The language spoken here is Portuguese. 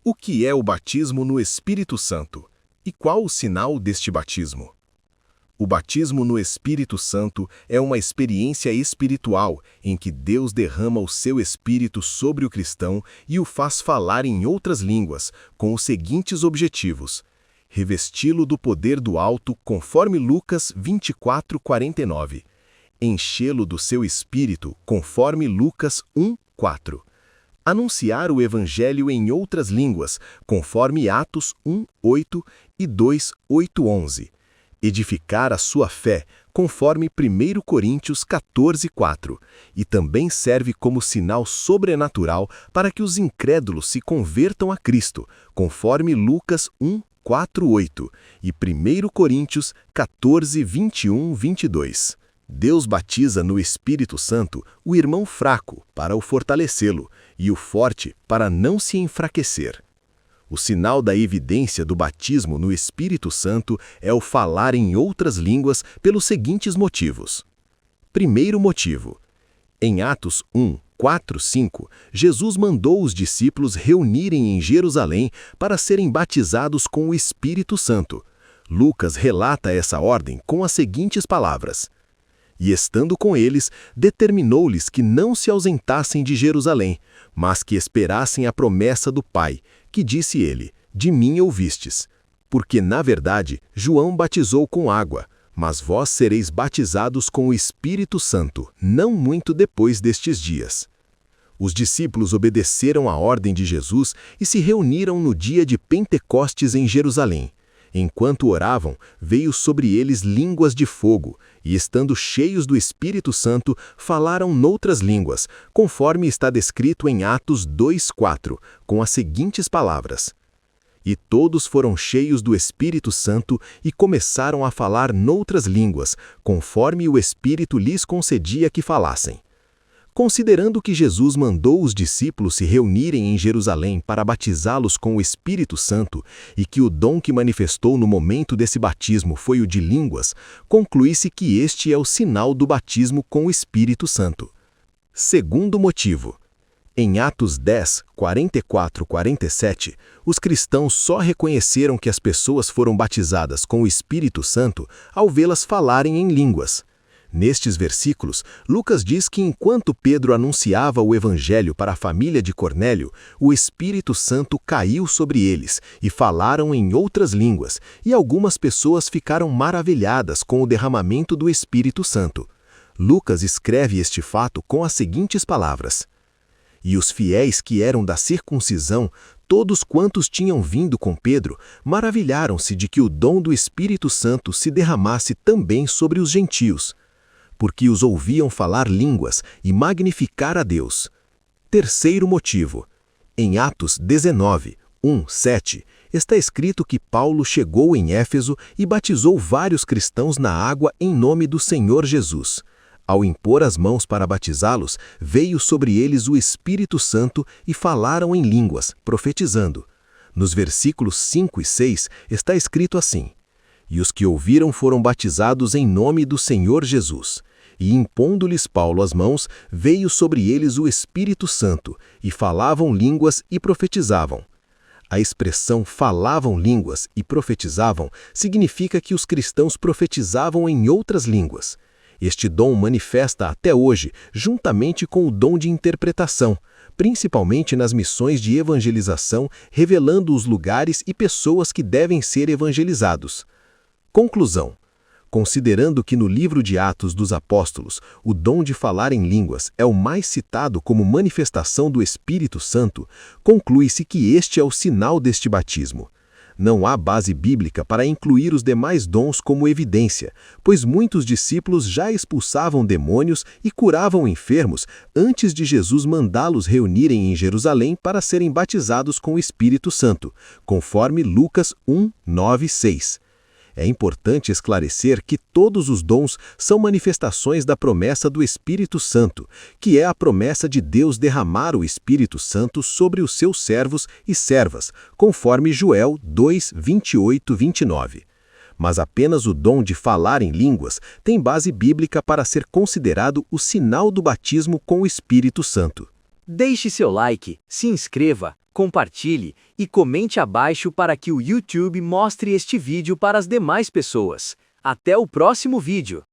O que é o batismo no Espírito Santo? E qual o sinal deste batismo? O batismo no Espírito Santo é uma experiência espiritual em que Deus derrama o seu Espírito sobre o cristão e o faz falar em outras línguas, com os seguintes objetivos: revesti-lo do poder do alto, conforme Lucas 24:49. Enchê-lo do seu Espírito, conforme Lucas 1:4. Anunciar o Evangelho em outras línguas, conforme Atos 1:8 e 2:8-11. Edificar a sua fé, conforme 1 Coríntios 14:4, e também serve como sinal sobrenatural para que os incrédulos se convertam a Cristo, conforme Lucas 1:4-8 e 1 Coríntios 14:21-22. Deus batiza no Espírito Santo o irmão fraco para o fortalecê-lo e o forte para não se enfraquecer. O sinal da evidência do batismo no Espírito Santo é o falar em outras línguas pelos seguintes motivos. Primeiro motivo. Em Atos 1:4-5, Jesus mandou os discípulos reunirem em Jerusalém para serem batizados com o Espírito Santo. Lucas relata essa ordem com as seguintes palavras: E estando com eles, determinou-lhes que não se ausentassem de Jerusalém, mas que esperassem a promessa do Pai, que disse ele: De mim ouvistes. Porque, na verdade, João batizou com água, mas vós sereis batizados com o Espírito Santo, não muito depois destes dias. Os discípulos obedeceram à ordem de Jesus e se reuniram no dia de Pentecostes em Jerusalém. Enquanto oravam, veio sobre eles línguas de fogo, e estando cheios do Espírito Santo, falaram noutras línguas, conforme está descrito em Atos 2:4, com as seguintes palavras: E todos foram cheios do Espírito Santo e começaram a falar noutras línguas, conforme o Espírito lhes concedia que falassem. Considerando que Jesus mandou os discípulos se reunirem em Jerusalém para batizá-los com o Espírito Santo e que o dom que manifestou no momento desse batismo foi o de línguas, conclui-se que este é o sinal do batismo com o Espírito Santo. Segundo motivo. Em Atos 10:44-47, os cristãos só reconheceram que as pessoas foram batizadas com o Espírito Santo ao vê-las falarem em línguas. Nestes versículos, Lucas diz que enquanto Pedro anunciava o Evangelho para a família de Cornélio, o Espírito Santo caiu sobre eles e falaram em outras línguas, e algumas pessoas ficaram maravilhadas com o derramamento do Espírito Santo. Lucas escreve este fato com as seguintes palavras: E os fiéis que eram da circuncisão, todos quantos tinham vindo com Pedro, maravilharam-se de que o dom do Espírito Santo se derramasse também sobre os gentios, porque os ouviam falar línguas e magnificar a Deus. Terceiro motivo. Em Atos 19:1-7, está escrito que Paulo chegou em Éfeso e batizou vários cristãos na água em nome do Senhor Jesus. Ao impor as mãos para batizá-los, veio sobre eles o Espírito Santo e falaram em línguas, profetizando. Nos versículos 5 e 6 está escrito assim: E os que ouviram foram batizados em nome do Senhor Jesus. E impondo-lhes Paulo as mãos, veio sobre eles o Espírito Santo, e falavam línguas e profetizavam. A expressão falavam línguas e profetizavam significa que os cristãos profetizavam em outras línguas. Este dom manifesta até hoje, juntamente com o dom de interpretação, principalmente nas missões de evangelização, revelando os lugares e pessoas que devem ser evangelizados. Conclusão. Considerando que no livro de Atos dos Apóstolos, o dom de falar em línguas é o mais citado como manifestação do Espírito Santo, conclui-se que este é o sinal deste batismo. Não há base bíblica para incluir os demais dons como evidência, pois muitos discípulos já expulsavam demônios e curavam enfermos antes de Jesus mandá-los reunirem em Jerusalém para serem batizados com o Espírito Santo, conforme Lucas 1:9-6. É importante esclarecer que todos os dons são manifestações da promessa do Espírito Santo, que é a promessa de Deus derramar o Espírito Santo sobre os seus servos e servas, conforme Joel 2:28-29. Mas apenas o dom de falar em línguas tem base bíblica para ser considerado o sinal do batismo com o Espírito Santo. Deixe seu like, se inscreva, compartilhe e comente abaixo para que o YouTube mostre este vídeo para as demais pessoas. Até o próximo vídeo!